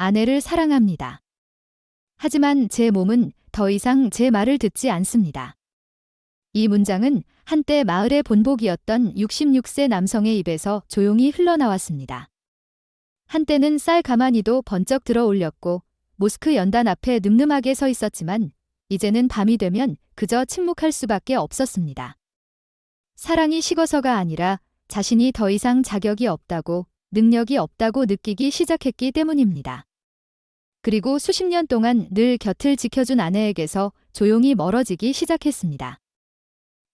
아내를 사랑합니다. 하지만 제 몸은 더 이상 제 말을 듣지 않습니다. 이 문장은 한때 마을의 본복이었던 66세 남성의 입에서 조용히 흘러나왔습니다. 한때는 쌀 가마니도 번쩍 들어 올렸고 모스크 연단 앞에 늠름하게 서 있었지만 이제는 밤이 되면 그저 침묵할 수밖에 없었습니다. 사랑이 식어서가 아니라 자신이 더 이상 자격이 없다고, 능력이 없다고 느끼기 시작했기 때문입니다. 그리고 수십 년 동안 늘 곁을 지켜준 아내에게서 조용히 멀어지기 시작했습니다.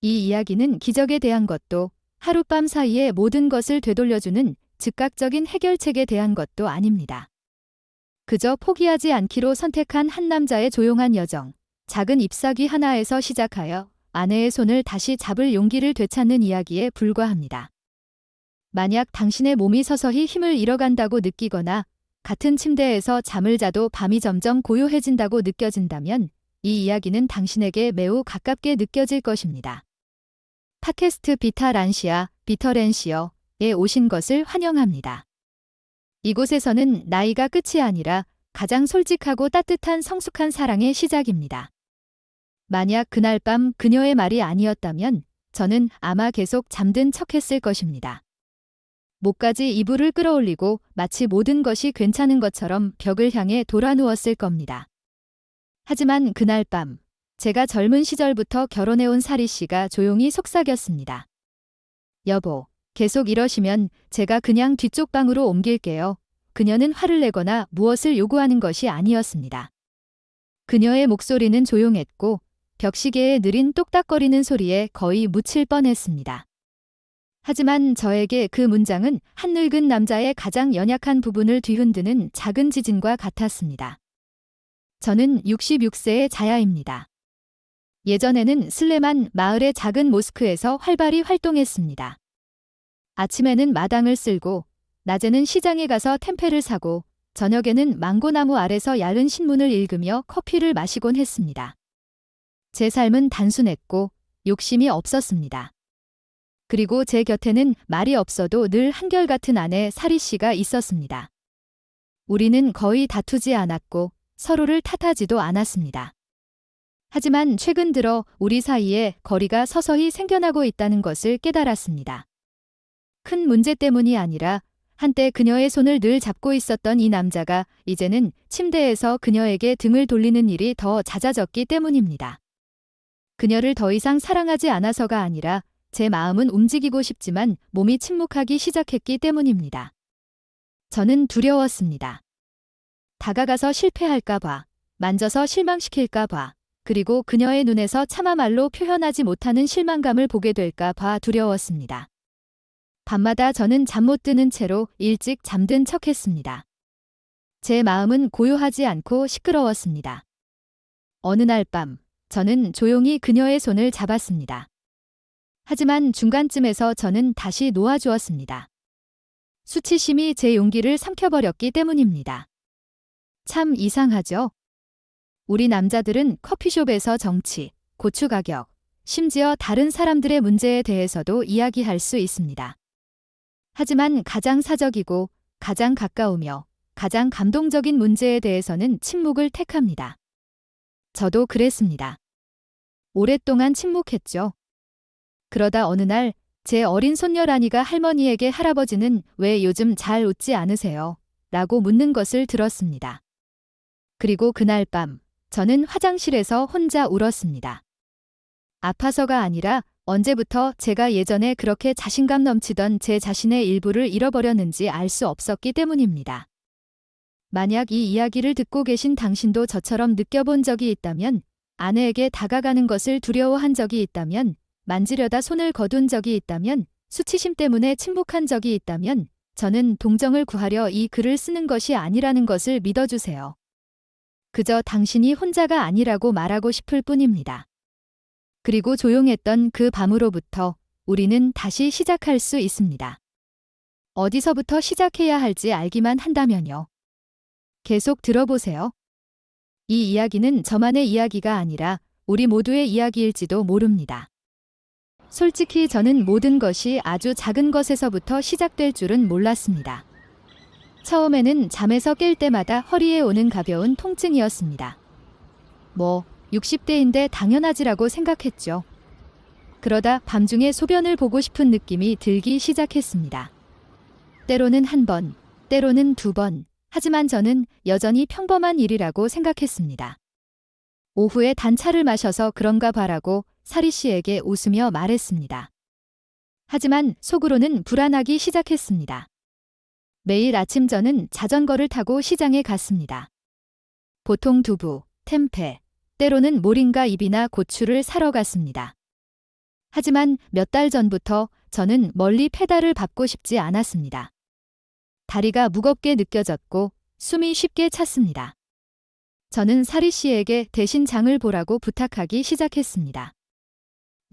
이 이야기는 기적에 대한 것도 하룻밤 사이에 모든 것을 되돌려주는 즉각적인 해결책에 대한 것도 아닙니다. 그저 포기하지 않기로 선택한 한 남자의 조용한 여정, 작은 잎사귀 하나에서 시작하여 아내의 손을 다시 잡을 용기를 되찾는 이야기에 불과합니다. 만약 당신의 몸이 서서히 힘을 잃어간다고 느끼거나 같은 침대에서 잠을 자도 밤이 점점 고요해진다고 느껴진다면 이 이야기는 당신에게 매우 가깝게 느껴질 것입니다. 팟캐스트 비터랜시어에 오신 것을 환영합니다. 이곳에서는 나이가 끝이 아니라 가장 솔직하고 따뜻한 성숙한 사랑의 시작입니다. 만약 그날 밤 그녀의 말이 아니었다면 저는 아마 계속 잠든 척했을 것입니다. 목까지 이불을 끌어올리고 마치 모든 것이 괜찮은 것처럼 벽을 향해 돌아 누웠을 겁니다. 하지만 그날 밤 제가 젊은 시절부터 결혼해온 사리 씨가 조용히 속삭였습니다. 여보, 계속 이러시면 제가 그냥 뒤쪽 방으로 옮길게요. 그녀는 화를 내거나 무엇을 요구하는 것이 아니었습니다. 그녀의 목소리는 조용했고 벽시계의 느린 똑딱거리는 소리에 거의 묻힐 뻔했습니다. 하지만 저에게 그 문장은 한 늙은 남자의 가장 연약한 부분을 뒤흔드는 작은 지진과 같았습니다. 저는 66세의 자야입니다. 예전에는 슬레만 마을의 작은 모스크에서 활발히 활동했습니다. 아침에는 마당을 쓸고, 낮에는 시장에 가서 템페를 사고, 저녁에는 망고나무 아래서 얇은 신문을 읽으며 커피를 마시곤 했습니다. 제 삶은 단순했고 욕심이 없었습니다. 그리고 제 곁에는 말이 없어도 늘 한결같은 아내 사리 씨가 있었습니다. 우리는 거의 다투지 않았고 서로를 탓하지도 않았습니다. 하지만 최근 들어 우리 사이에 거리가 서서히 생겨나고 있다는 것을 깨달았습니다. 큰 문제 때문이 아니라 한때 그녀의 손을 늘 잡고 있었던 이 남자가 이제는 침대에서 그녀에게 등을 돌리는 일이 더 잦아졌기 때문입니다. 그녀를 더 이상 사랑하지 않아서가 아니라 제 마음은 움직이고 싶지만 몸이 침묵하기 시작했기 때문입니다. 저는 두려웠습니다. 다가가서 실패할까 봐, 만져서 실망시킬까 봐, 그리고 그녀의 눈에서 차마 말로 표현하지 못하는 실망감을 보게 될까 봐 두려웠습니다. 밤마다 저는 잠 못 드는 채로 일찍 잠든 척했습니다. 제 마음은 고요하지 않고 시끄러웠습니다. 어느 날 밤, 저는 조용히 그녀의 손을 잡았습니다. 하지만 중간쯤에서 저는 다시 놓아주었습니다. 수치심이 제 용기를 삼켜버렸기 때문입니다. 참 이상하죠? 우리 남자들은 커피숍에서 정치, 고추 가격, 심지어 다른 사람들의 문제에 대해서도 이야기할 수 있습니다. 하지만 가장 사적이고 가장 가까우며 가장 감동적인 문제에 대해서는 침묵을 택합니다. 저도 그랬습니다. 오랫동안 침묵했죠. 그러다 어느 날 제 어린 손녀 라니가 할머니에게 할아버지는 왜 요즘 잘 웃지 않으세요? 라고 묻는 것을 들었습니다. 그리고 그날 밤 저는 화장실에서 혼자 울었습니다. 아파서가 아니라 언제부터 제가 예전에 그렇게 자신감 넘치던 제 자신의 일부를 잃어버렸는지 알 수 없었기 때문입니다. 만약 이 이야기를 듣고 계신 당신도 저처럼 느껴본 적이 있다면, 아내에게 다가가는 것을 두려워한 적이 있다면, 만지려다 손을 거둔 적이 있다면, 수치심 때문에 침묵한 적이 있다면, 저는 동정을 구하려 이 글을 쓰는 것이 아니라는 것을 믿어주세요. 그저 당신이 혼자가 아니라고 말하고 싶을 뿐입니다. 그리고 조용했던 그 밤으로부터 우리는 다시 시작할 수 있습니다. 어디서부터 시작해야 할지 알기만 한다면요. 계속 들어보세요. 이 이야기는 저만의 이야기가 아니라 우리 모두의 이야기일지도 모릅니다. 솔직히 저는 모든 것이 아주 작은 것에서부터 시작될 줄은 몰랐습니다. 처음에는 잠에서 깰 때마다 허리에 오는 가벼운 통증이었습니다. 60대인데 당연하지라고 생각했죠. 그러다 밤중에 소변을 보고 싶은 느낌이 들기 시작했습니다. 때로는 한 번, 때로는 두 번, 하지만 저는 여전히 평범한 일이라고 생각했습니다. 오후에 단차를 마셔서 그런가 봐라고 사리 씨에게 웃으며 말했습니다. 하지만 속으로는 불안하기 시작했습니다. 매일 아침 저는 자전거를 타고 시장에 갔습니다. 보통 두부, 템페, 때로는 모링가 잎이나 고추를 사러 갔습니다. 하지만 몇 달 전부터 저는 멀리 페달을 밟고 싶지 않았습니다. 다리가 무겁게 느껴졌고 숨이 쉽게 찼습니다. 저는 사리 씨에게 대신 장을 보라고 부탁하기 시작했습니다.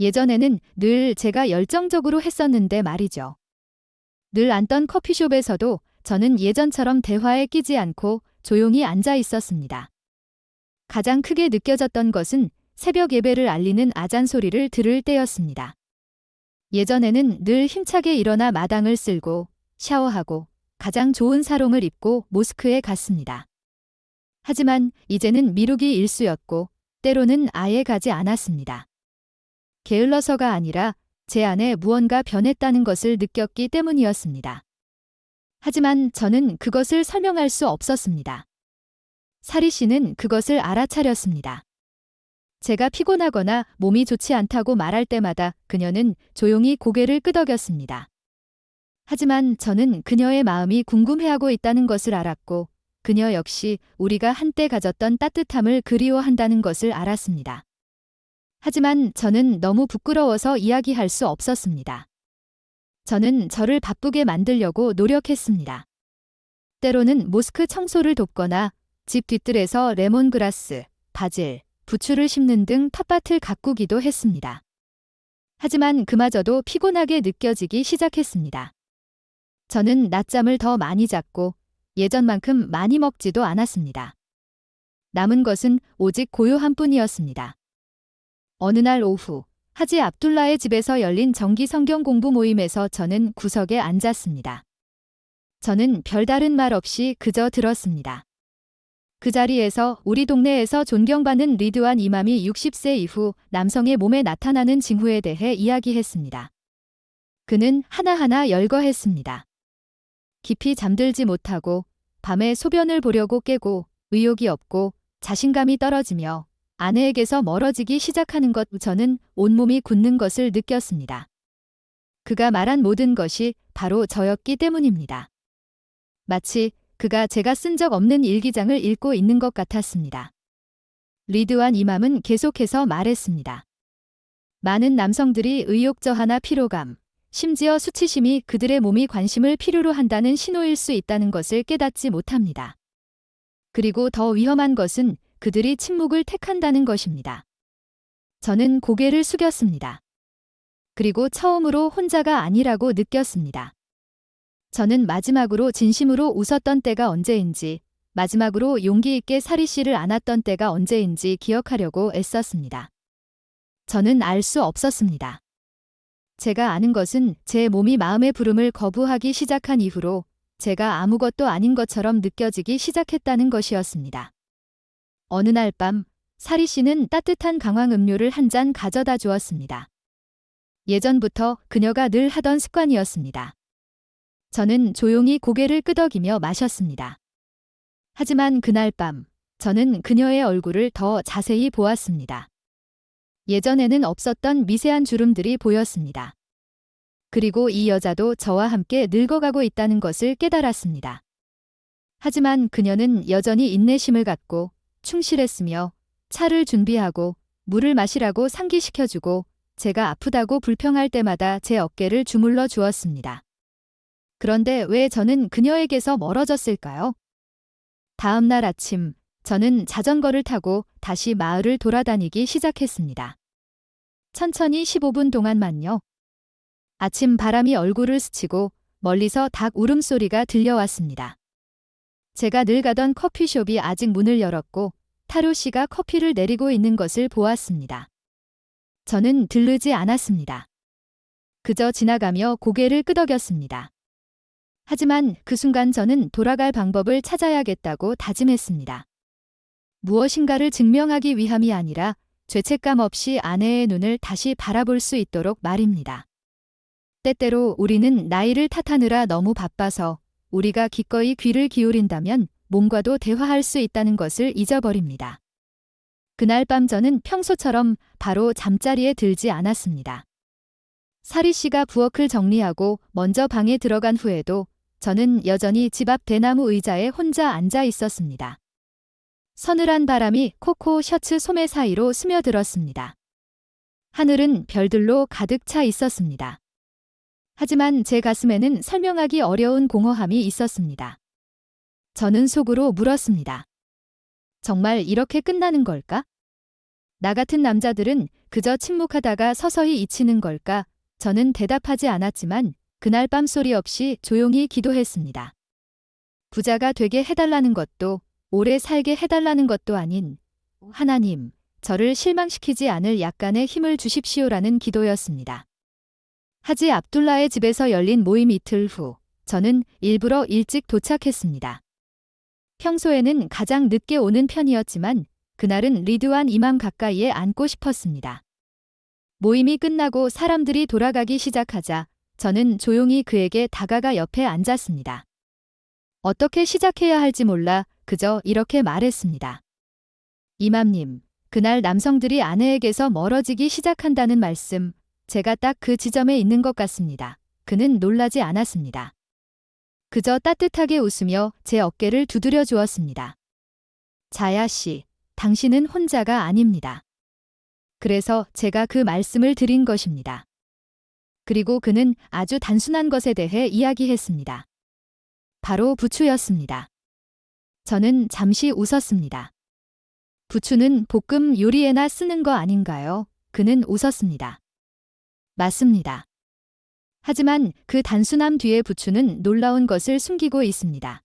예전에는 늘 제가 열정적으로 했었는데 말이죠. 늘 앉던 커피숍에서도 저는 예전처럼 대화에 끼지 않고 조용히 앉아 있었습니다. 가장 크게 느껴졌던 것은 새벽 예배를 알리는 아잔 소리를 들을 때였습니다. 예전에는 늘 힘차게 일어나 마당을 쓸고 샤워하고 가장 좋은 사롱을 입고 모스크에 갔습니다. 하지만 이제는 미루기 일쑤였고 때로는 아예 가지 않았습니다. 게을러서가 아니라 제 안에 무언가 변했다는 것을 느꼈기 때문이었습니다. 하지만 저는 그것을 설명할 수 없었습니다. 사리 씨는 그것을 알아차렸습니다. 제가 피곤하거나 몸이 좋지 않다고 말할 때마다 그녀는 조용히 고개를 끄덕였습니다. 하지만 저는 그녀의 마음이 궁금해하고 있다는 것을 알았고 그녀 역시 우리가 한때 가졌던 따뜻함을 그리워한다는 것을 알았습니다. 하지만 저는 너무 부끄러워서 이야기할 수 없었습니다. 저는 저를 바쁘게 만들려고 노력했습니다. 때로는 모스크 청소를 돕거나 집 뒤뜰에서 레몬그라스, 바질, 부추를 심는 등 텃밭을 가꾸기도 했습니다. 하지만 그마저도 피곤하게 느껴지기 시작했습니다. 저는 낮잠을 더 많이 잤고 예전만큼 많이 먹지도 않았습니다. 남은 것은 오직 고요한 뿐이었습니다. 어느 날 오후, 하지 압둘라의 집에서 열린 정기 성경 공부 모임에서 저는 구석에 앉았습니다. 저는 별다른 말 없이 그저 들었습니다. 그 자리에서 우리 동네에서 존경받는 리드완 이맘이 60세 이후 남성의 몸에 나타나는 징후에 대해 이야기했습니다. 그는 하나하나 열거했습니다. 깊이 잠들지 못하고 밤에 소변을 보려고 깨고 의욕이 없고 자신감이 떨어지며 아내에게서 멀어지기 시작하는 것. 저는 온몸이 굳는 것을 느꼈습니다. 그가 말한 모든 것이 바로 저였기 때문입니다. 마치 그가 제가 쓴 적 없는 일기장을 읽고 있는 것 같았습니다. 리드완 이맘은 계속해서 말했습니다. 많은 남성들이 의욕 저하나 피로감, 심지어 수치심이 그들의 몸이 관심을 필요로 한다는 신호일 수 있다는 것을 깨닫지 못합니다. 그리고 더 위험한 것은 그들이 침묵을 택한다는 것입니다. 저는 고개를 숙였습니다. 그리고 처음으로 혼자가 아니라고 느꼈습니다. 저는 마지막으로 진심으로 웃었던 때가 언제인지, 마지막으로 용기 있게 사리 씨를 안았던 때가 언제인지 기억하려고 애썼습니다. 저는 알 수 없었습니다. 제가 아는 것은 제 몸이 마음의 부름을 거부하기 시작한 이후로 제가 아무것도 아닌 것처럼 느껴지기 시작했다는 것이었습니다. 어느 날 밤, 사리 씨는 따뜻한 강황 음료를 한 잔 가져다 주었습니다. 예전부터 그녀가 늘 하던 습관이었습니다. 저는 조용히 고개를 끄덕이며 마셨습니다. 하지만 그날 밤, 저는 그녀의 얼굴을 더 자세히 보았습니다. 예전에는 없었던 미세한 주름들이 보였습니다. 그리고 이 여자도 저와 함께 늙어가고 있다는 것을 깨달았습니다. 하지만 그녀는 여전히 인내심을 갖고 충실했으며 차를 준비하고 물을 마시라고 상기시켜주고 제가 아프다고 불평할 때마다 제 어깨를 주물러 주었습니다. 그런데 왜 저는 그녀에게서 멀어졌을까요? 다음 날 아침, 저는 자전거를 타고 다시 마을을 돌아다니기 시작했습니다. 천천히 15분 동안만요. 아침 바람이 얼굴을 스치고 멀리서 닭 울음소리가 들려왔습니다. 제가 늘 가던 커피숍이 아직 문을 열었고 타로 씨가 커피를 내리고 있는 것을 보았습니다. 저는 들르지 않았습니다. 그저 지나가며 고개를 끄덕였습니다. 하지만 그 순간 저는 돌아갈 방법을 찾아야겠다고 다짐했습니다. 무엇인가를 증명하기 위함이 아니라 죄책감 없이 아내의 눈을 다시 바라볼 수 있도록 말입니다. 때때로 우리는 나이를 탓하느라 너무 바빠서 우리가 기꺼이 귀를 기울인다면 몸과도 대화할 수 있다는 것을 잊어버립니다. 그날 밤 저는 평소처럼 바로 잠자리에 들지 않았습니다. 사리 씨가 부엌을 정리하고 먼저 방에 들어간 후에도 저는 여전히 집 앞 대나무 의자에 혼자 앉아 있었습니다. 서늘한 바람이 코코 셔츠 소매 사이로 스며들었습니다. 하늘은 별들로 가득 차 있었습니다. 하지만 제 가슴에는 설명하기 어려운 공허함이 있었습니다. 저는 속으로 물었습니다. 정말 이렇게 끝나는 걸까? 나 같은 남자들은 그저 침묵하다가 서서히 잊히는 걸까? 저는 대답하지 않았지만 그날 밤 소리 없이 조용히 기도했습니다. 부자가 되게 해달라는 것도 오래 살게 해달라는 것도 아닌 하나님, 저를 실망시키지 않을 약간의 힘을 주십시오라는 기도였습니다. 하지 압둘라의 집에서 열린 모임 이틀 후 저는 일부러 일찍 도착했습니다. 평소에는 가장 늦게 오는 편이었지만 그날은 리드완 이맘 가까이에 앉고 싶었습니다. 모임이 끝나고 사람들이 돌아가기 시작하자 저는 조용히 그에게 다가가 옆에 앉았습니다. 어떻게 시작해야 할지 몰라 그저 이렇게 말했습니다. 이맘님, 그날 남성들이 아내에게서 멀어지기 시작한다는 말씀, 제가 딱 그 지점에 있는 것 같습니다. 그는 놀라지 않았습니다. 그저 따뜻하게 웃으며 제 어깨를 두드려 주었습니다. 자야 씨, 당신은 혼자가 아닙니다. 그래서 제가 그 말씀을 드린 것입니다. 그리고 그는 아주 단순한 것에 대해 이야기했습니다. 바로 부추였습니다. 저는 잠시 웃었습니다. 부추는 볶음 요리에나 쓰는 거 아닌가요? 그는 웃었습니다. 맞습니다. 하지만 그 단순함 뒤에 부추는 놀라운 것을 숨기고 있습니다.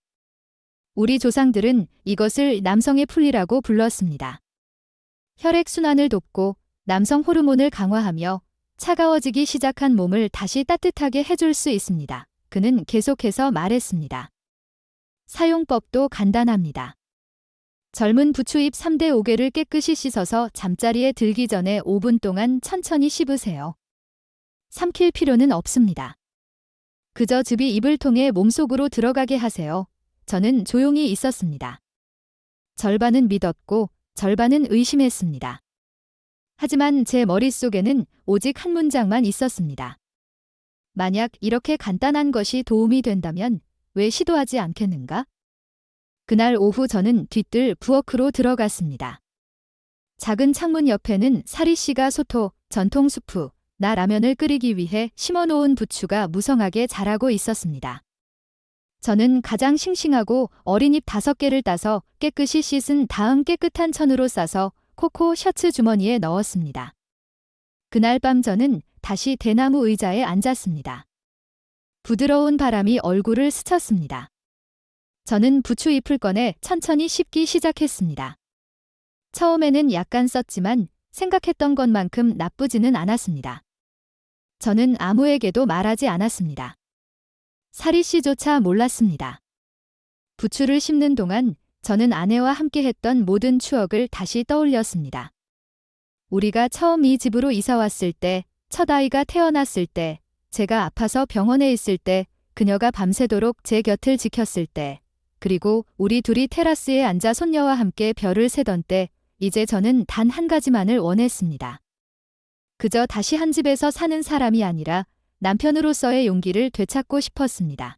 우리 조상들은 이것을 남성의 풀리라고 불렀습니다. 혈액순환을 돕고 남성 호르몬을 강화하며 차가워지기 시작한 몸을 다시 따뜻하게 해줄 수 있습니다. 그는 계속해서 말했습니다. 사용법도 간단합니다. 젊은 부추잎 3대 5개를 깨끗이 씻어서 잠자리에 들기 전에 5분 동안 천천히 씹으세요. 삼킬 필요는 없습니다. 그저 즙이 입을 통해 몸속으로 들어가게 하세요. 저는 조용히 있었습니다. 절반은 믿었고 절반은 의심했습니다. 하지만 제 머릿속에는 오직 한 문장만 있었습니다. 만약 이렇게 간단한 것이 도움이 된다면 왜 시도하지 않겠는가? 그날 오후 저는 뒤뜰 부엌으로 들어갔습니다. 작은 창문 옆에는 사리 씨가 소토, 전통 수프, 나 라면을 끓이기 위해 심어놓은 부추가 무성하게 자라고 있었습니다. 저는 가장 싱싱하고 어린 잎 5개를 따서 깨끗이 씻은 다음 깨끗한 천으로 싸서 코코 셔츠 주머니에 넣었습니다. 그날 밤 저는 다시 대나무 의자에 앉았습니다. 부드러운 바람이 얼굴을 스쳤습니다. 저는 부추잎을 꺼내 천천히 씹기 시작했습니다. 처음에는 약간 썼지만 생각했던 것만큼 나쁘지는 않았습니다. 저는 아무에게도 말하지 않았습니다. 사리 씨조차 몰랐습니다. 부추를 씹는 동안 저는 아내와 함께했던 모든 추억을 다시 떠올렸습니다. 우리가 처음 이 집으로 이사 왔을 때, 첫 아이가 태어났을 때, 제가 아파서 병원에 있을 때, 그녀가 밤새도록 제 곁을 지켰을 때, 그리고 우리 둘이 테라스에 앉아 손녀와 함께 별을 세던 때, 이제 저는 단 한 가지만을 원했습니다. 그저 다시 한 집에서 사는 사람이 아니라 남편으로서의 용기를 되찾고 싶었습니다.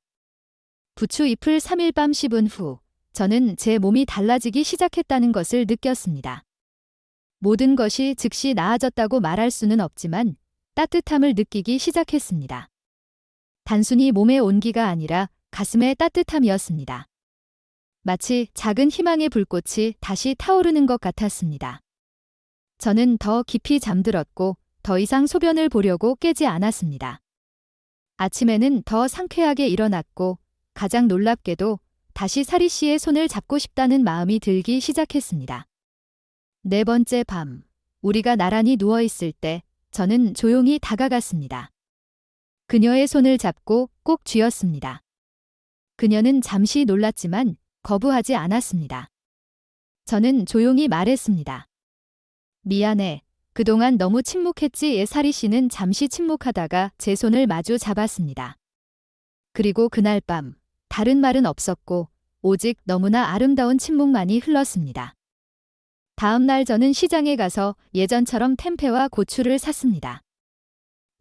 부추 잎을 3일 밤 씹은 후 저는 제 몸이 달라지기 시작했다는 것을 느꼈습니다. 모든 것이 즉시 나아졌다고 말할 수는 없지만 따뜻함을 느끼기 시작했습니다. 단순히 몸의 온기가 아니라 가슴의 따뜻함이었습니다. 마치 작은 희망의 불꽃이 다시 타오르는 것 같았습니다. 저는 더 깊이 잠들었고 더 이상 소변을 보려고 깨지 않았습니다. 아침에는 더 상쾌하게 일어났고 가장 놀랍게도 다시 사리 씨의 손을 잡고 싶다는 마음이 들기 시작했습니다. 4번째 밤, 우리가 나란히 누워있을 때 저는 조용히 다가갔습니다. 그녀의 손을 잡고 꼭 쥐었습니다. 그녀는 잠시 놀랐지만 거부하지 않았습니다. 저는 조용히 말했습니다. 미안해. 그동안 너무 침묵했지. 사리 씨는 잠시 침묵하다가 제 손을 마주 잡았습니다. 그리고 그날 밤 다른 말은 없었고 오직 너무나 아름다운 침묵만이 흘렀습니다. 다음 날 저는 시장에 가서 예전처럼 템페와 고추를 샀습니다.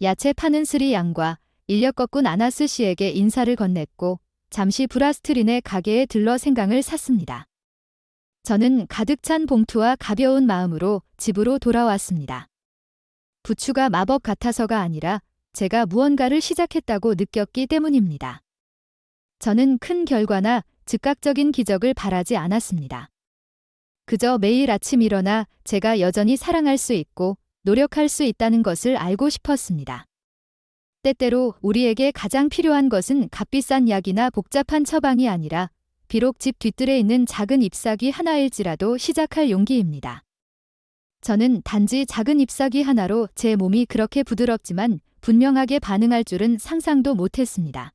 야채 파는 스리 양과 인력 거꾼 아나스 씨에게 인사를 건넸고 잠시 브라스트린의 가게에 들러 생강을 샀습니다. 저는 가득 찬 봉투와 가벼운 마음으로 집으로 돌아왔습니다. 부추가 마법 같아서가 아니라 제가 무언가를 시작했다고 느꼈기 때문입니다. 저는 큰 결과나 즉각적인 기적을 바라지 않았습니다. 그저 매일 아침 일어나 제가 여전히 사랑할 수 있고 노력할 수 있다는 것을 알고 싶었습니다. 때때로 우리에게 가장 필요한 것은 값비싼 약이나 복잡한 처방이 아니라 비록 집 뒤뜰에 있는 작은 잎사귀 하나일지라도 시작할 용기입니다. 저는 단지 작은 잎사귀 하나로 제 몸이 그렇게 부드럽지만 분명하게 반응할 줄은 상상도 못했습니다.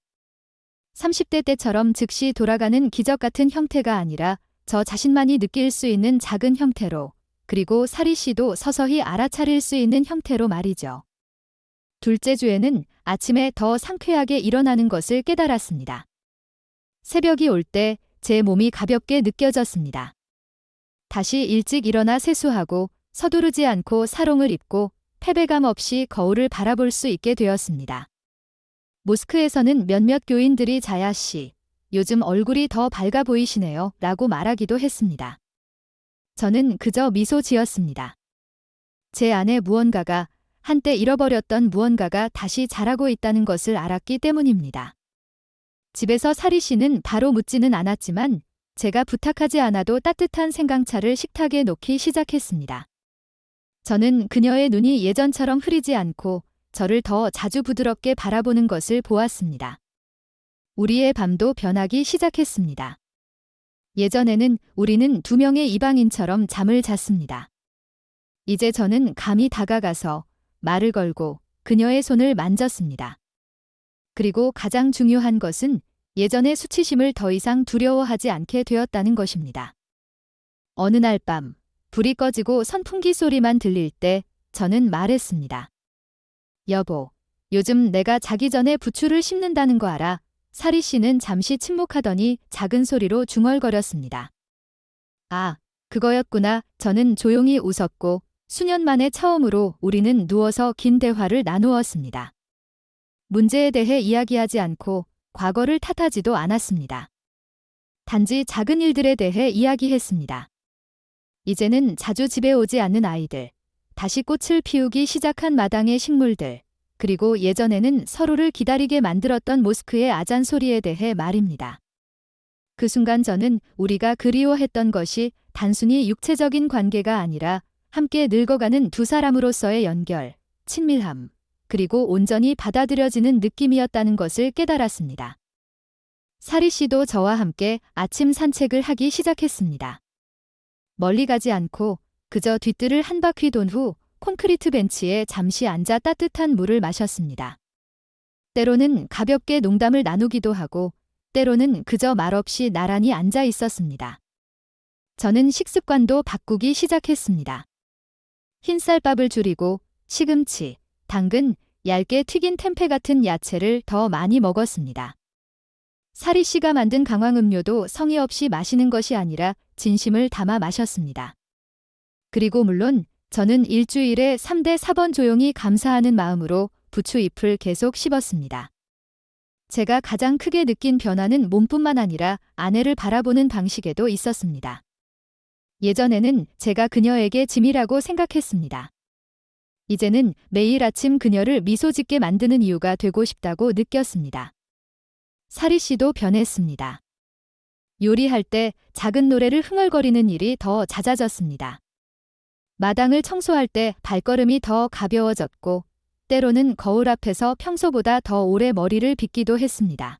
30대 때처럼 즉시 돌아가는 기적 같은 형태가 아니라 저 자신만이 느낄 수 있는 작은 형태로, 그리고 사리 씨도 서서히 알아차릴 수 있는 형태로 말이죠. 둘째 주에는 아침에 더 상쾌하게 일어나는 것을 깨달았습니다. 새벽이 올 때 제 몸이 가볍게 느껴졌습니다. 다시 일찍 일어나 세수하고 서두르지 않고 사롱을 입고 패배감 없이 거울을 바라볼 수 있게 되었습니다. 모스크에서는 몇몇 교인들이 자야 씨, 요즘 얼굴이 더 밝아 보이시네요 라고 말하기도 했습니다. 저는 그저 미소 지었습니다. 제 안에 무언가가, 한때 잃어버렸던 무언가가 다시 자라고 있다는 것을 알았기 때문입니다. 집에서 사리 씨는 바로 묻지는 않았지만 제가 부탁하지 않아도 따뜻한 생강차를 식탁에 놓기 시작했습니다. 저는 그녀의 눈이 예전처럼 흐리지 않고 저를 더 자주 부드럽게 바라보는 것을 보았습니다. 우리의 밤도 변하기 시작했습니다. 예전에는 우리는 두 명의 이방인처럼 잠을 잤습니다. 이제 저는 감히 다가가서 말을 걸고 그녀의 손을 만졌습니다. 그리고 가장 중요한 것은 예전의 수치심을 더 이상 두려워하지 않게 되었다는 것입니다. 어느 날 밤, 불이 꺼지고 선풍기 소리만 들릴 때 저는 말했습니다. 여보, 요즘 내가 자기 전에 부추를 씹는다는 거 알아? 사리 씨는 잠시 침묵하더니 작은 소리로 중얼거렸습니다. 아, 그거였구나. 저는 조용히 웃었고 수년 만에 처음으로 우리는 누워서 긴 대화를 나누었습니다. 문제에 대해 이야기하지 않고 과거를 탓하지도 않았습니다. 단지 작은 일들에 대해 이야기했습니다. 이제는 자주 집에 오지 않는 아이들, 다시 꽃을 피우기 시작한 마당의 식물들, 그리고 예전에는 서로를 기다리게 만들었던 모스크의 아잔 소리에 대해 말입니다. 그 순간 저는 우리가 그리워했던 것이 단순히 육체적인 관계가 아니라 함께 늙어가는 두 사람으로서의 연결, 친밀함, 그리고 온전히 받아들여지는 느낌이었다는 것을 깨달았습니다. 사리 씨도 저와 함께 아침 산책을 하기 시작했습니다. 멀리 가지 않고 그저 뒤뜰을 한 바퀴 돈 후 콘크리트 벤치에 잠시 앉아 따뜻한 물을 마셨습니다. 때로는 가볍게 농담을 나누기도 하고 때로는 그저 말없이 나란히 앉아 있었습니다. 저는 식습관도 바꾸기 시작했습니다. 흰쌀밥을 줄이고 시금치, 당근, 얇게 튀긴 템페 같은 야채를 더 많이 먹었습니다. 사리 씨가 만든 강황음료도 성의 없이 마시는 것이 아니라 진심을 담아 마셨습니다. 그리고 물론 저는 일주일에 3대 4번 조용히 감사하는 마음으로 부추잎을 계속 씹었습니다. 제가 가장 크게 느낀 변화는 몸뿐만 아니라 아내를 바라보는 방식에도 있었습니다. 예전에는 제가 그녀에게 짐이라고 생각했습니다. 이제는 매일 아침 그녀를 미소 짓게 만드는 이유가 되고 싶다고 느꼈습니다. 사리 씨도 변했습니다. 요리할 때 작은 노래를 흥얼거리는 일이 더 잦아졌습니다. 마당을 청소할 때 발걸음이 더 가벼워졌고 때로는 거울 앞에서 평소보다 더 오래 머리를 빗기도 했습니다.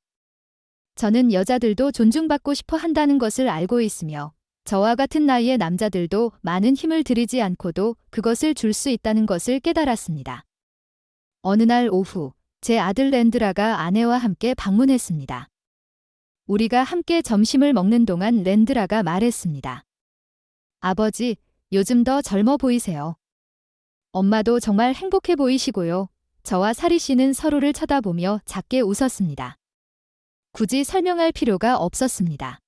저는 여자들도 존중받고 싶어 한다는 것을 알고 있으며 저와 같은 나이의 남자들도 많은 힘을 들이지 않고도 그것을 줄 수 있다는 것을 깨달았습니다. 어느 날 오후 제 아들 랜드라가 아내와 함께 방문했습니다. 우리가 함께 점심을 먹는 동안 랜드라가 말했습니다. 아버지, 요즘 더 젊어 보이세요. 엄마도 정말 행복해 보이시고요. 저와 사리 씨는 서로를 쳐다보며 작게 웃었습니다. 굳이 설명할 필요가 없었습니다.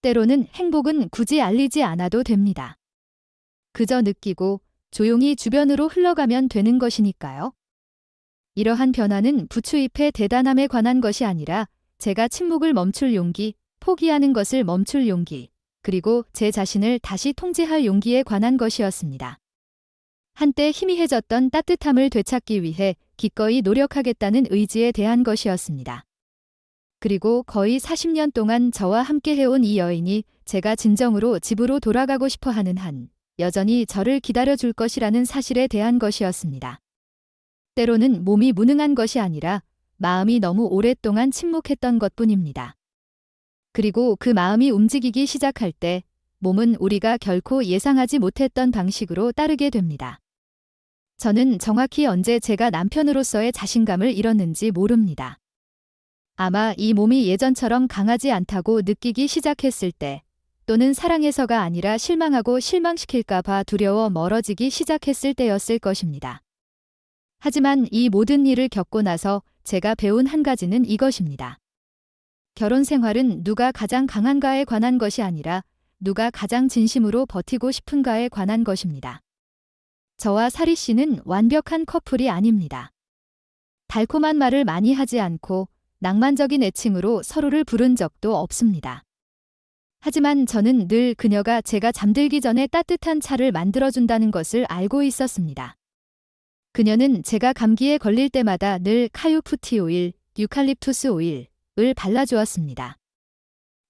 때로는 행복은 굳이 알리지 않아도 됩니다. 그저 느끼고 조용히 주변으로 흘러가면 되는 것이니까요. 이러한 변화는 부추입의 대단함에 관한 것이 아니라 제가 침묵을 멈출 용기, 포기하는 것을 멈출 용기, 그리고 제 자신을 다시 통제할 용기에 관한 것이었습니다. 한때 희미해졌던 따뜻함을 되찾기 위해 기꺼이 노력하겠다는 의지에 대한 것이었습니다. 그리고 거의 40년 동안 저와 함께 해온 이 여인이 제가 진정으로 집으로 돌아가고 싶어 하는 한 여전히 저를 기다려줄 것이라는 사실에 대한 것이었습니다. 때로는 몸이 무능한 것이 아니라 마음이 너무 오랫동안 침묵했던 것뿐입니다. 그리고 그 마음이 움직이기 시작할 때 몸은 우리가 결코 예상하지 못했던 방식으로 따르게 됩니다. 저는 정확히 언제 제가 남편으로서의 자신감을 잃었는지 모릅니다. 아마 이 몸이 예전처럼 강하지 않다고 느끼기 시작했을 때, 또는 사랑해서가 아니라 실망하고 실망시킬까봐 두려워 멀어지기 시작했을 때였을 것입니다. 하지만 이 모든 일을 겪고 나서 제가 배운 한 가지는 이것입니다. 결혼 생활은 누가 가장 강한가에 관한 것이 아니라 누가 가장 진심으로 버티고 싶은가에 관한 것입니다. 저와 사리 씨는 완벽한 커플이 아닙니다. 달콤한 말을 많이 하지 않고 낭만적인 애칭으로 서로를 부른 적도 없습니다. 하지만 저는 늘 그녀가 제가 잠들기 전에 따뜻한 차를 만들어준다는 것을 알고 있었습니다. 그녀는 제가 감기에 걸릴 때마다 늘 카유프티 오일, 유칼립투스 오일을 발라주었습니다.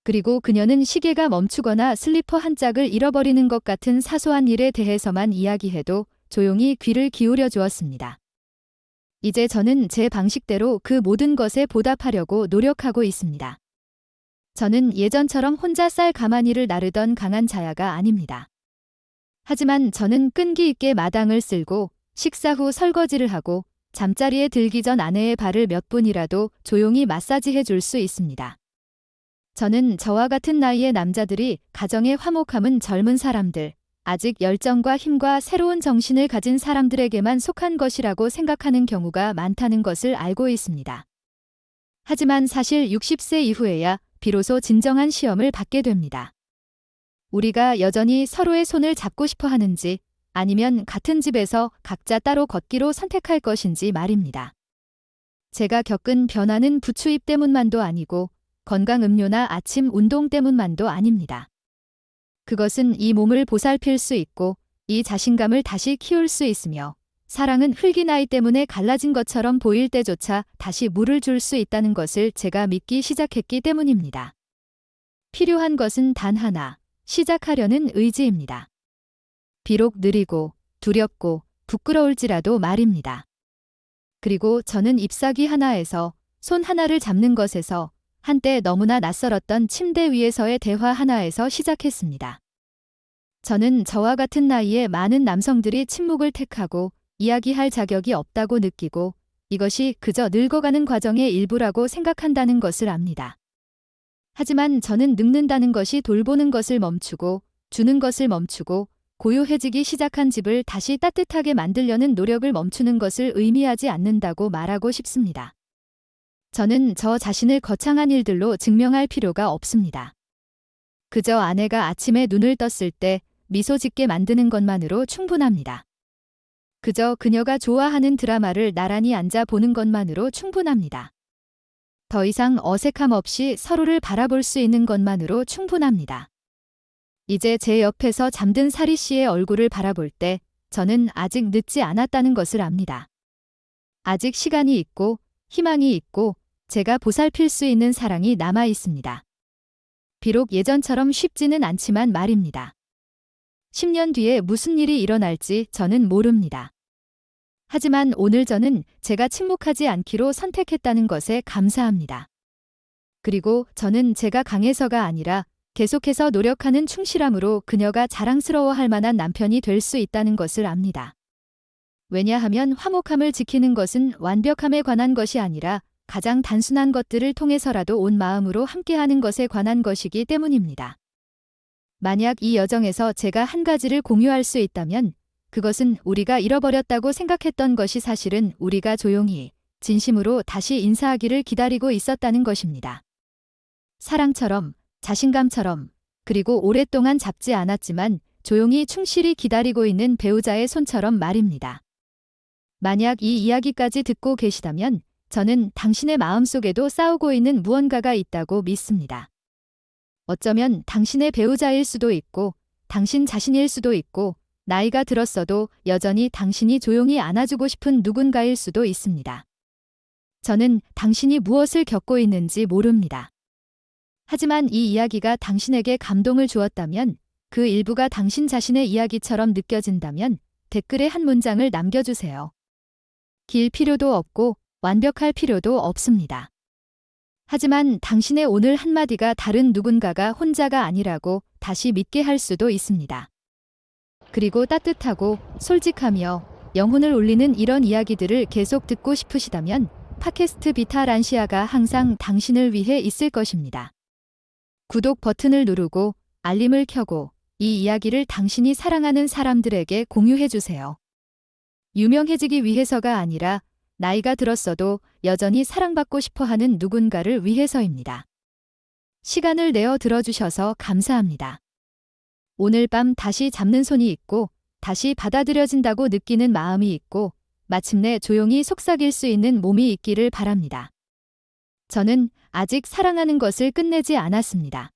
그리고 그녀는 시계가 멈추거나 슬리퍼 한 짝을 잃어버리는 것 같은 사소한 일에 대해서만 이야기해도 조용히 귀를 기울여 주었습니다. 이제 저는 제 방식대로 그 모든 것에 보답하려고 노력하고 있습니다. 저는 예전처럼 혼자 쌀 가마니를 나르던 강한 자야가 아닙니다. 하지만 저는 끈기 있게 마당을 쓸고 식사 후 설거지를 하고 잠자리에 들기 전 아내의 발을 몇 분이라도 조용히 마사지해 줄 수 있습니다. 저는 저와 같은 나이의 남자들이 가정의 화목함은 젊은 사람들, 아직 열정과 힘과 새로운 정신을 가진 사람들에게만 속한 것이라고 생각하는 경우가 많다는 것을 알고 있습니다. 하지만 사실 60세 이후에야 비로소 진정한 시험을 받게 됩니다. 우리가 여전히 서로의 손을 잡고 싶어 하는지 아니면 같은 집에서 각자 따로 걷기로 선택할 것인지 말입니다. 제가 겪은 변화는 부추입 때문만도 아니고 건강 음료나 아침 운동 때문만도 아닙니다. 그것은 이 몸을 보살필 수 있고 이 자신감을 다시 키울 수 있으며 사랑은 흙이 나이 때문에 갈라진 것처럼 보일 때조차 다시 물을 줄 수 있다는 것을 제가 믿기 시작했기 때문입니다. 필요한 것은 단 하나, 시작하려는 의지입니다. 비록 느리고 두렵고 부끄러울지라도 말입니다. 그리고 저는 잎사귀 하나에서 손 하나를 잡는 것에서 한때 너무나 낯설었던 침대 위에서의 대화 하나에서 시작했습니다. 저는 저와 같은 나이에 많은 남성들이 침묵을 택하고 이야기할 자격이 없다고 느끼고 이것이 그저 늙어가는 과정의 일부라고 생각한다는 것을 압니다. 하지만 저는 늙는다는 것이 돌보는 것을 멈추고 주는 것을 멈추고 고요해지기 시작한 집을 다시 따뜻하게 만들려는 노력을 멈추는 것을 의미하지 않는다고 말하고 싶습니다. 저는 저 자신을 거창한 일들로 증명할 필요가 없습니다. 그저 아내가 아침에 눈을 떴을 때 미소 짓게 만드는 것만으로 충분합니다. 그저 그녀가 좋아하는 드라마를 나란히 앉아 보는 것만으로 충분합니다. 더 이상 어색함 없이 서로를 바라볼 수 있는 것만으로 충분합니다. 이제 제 옆에서 잠든 사리 씨의 얼굴을 바라볼 때 저는 아직 늦지 않았다는 것을 압니다. 아직 시간이 있고 희망이 있고 제가 보살필 수 있는 사랑이 남아 있습니다. 비록 예전처럼 쉽지는 않지만 말입니다. 10년 뒤에 무슨 일이 일어날지 저는 모릅니다. 하지만 오늘 저는 제가 침묵하지 않기로 선택했다는 것에 감사합니다. 그리고 저는 제가 강해서가 아니라 계속해서 노력하는 충실함으로 그녀가 자랑스러워할 만한 남편이 될 수 있다는 것을 압니다. 왜냐하면 화목함을 지키는 것은 완벽함에 관한 것이 아니라 가장 단순한 것들을 통해서라도 온 마음으로 함께하는 것에 관한 것이기 때문입니다. 만약 이 여정에서 제가 한 가지를 공유할 수 있다면 그것은 우리가 잃어버렸다고 생각했던 것이 사실은 우리가 조용히 진심으로 다시 인사하기를 기다리고 있었다는 것입니다. 사랑처럼, 자신감처럼, 그리고 오랫동안 잡지 않았지만 조용히 충실히 기다리고 있는 배우자의 손처럼 말입니다. 만약 이 이야기까지 듣고 계시다면 저는 당신의 마음속에도 싸우고 있는 무언가가 있다고 믿습니다. 어쩌면 당신의 배우자일 수도 있고, 당신 자신일 수도 있고, 나이가 들었어도 여전히 당신이 조용히 안아주고 싶은 누군가일 수도 있습니다. 저는 당신이 무엇을 겪고 있는지 모릅니다. 하지만 이 이야기가 당신에게 감동을 주었다면, 그 일부가 당신 자신의 이야기처럼 느껴진다면 댓글에 한 문장을 남겨주세요. 길 필요도 없고 완벽할 필요도 없습니다. 하지만 당신의 오늘 한마디가 다른 누군가가 혼자가 아니라고 다시 믿게 할 수도 있습니다. 그리고 따뜻하고 솔직하며 영혼을 울리는 이런 이야기들을 계속 듣고 싶으시다면 팟캐스트 비타란시아가 항상 당신을 위해 있을 것입니다. 구독 버튼을 누르고 알림을 켜고 이 이야기를 당신이 사랑하는 사람들에게 공유해주세요. 유명해지기 위해서가 아니라 나이가 들었어도 여전히 사랑받고 싶어하는 누군가를 위해서입니다. 시간을 내어 들어주셔서 감사합니다. 오늘 밤 다시 잡는 손이 있고 다시 받아들여진다고 느끼는 마음이 있고 마침내 조용히 속삭일 수 있는 몸이 있기를 바랍니다. 저는 아직 사랑하는 것을 끝내지 않았습니다.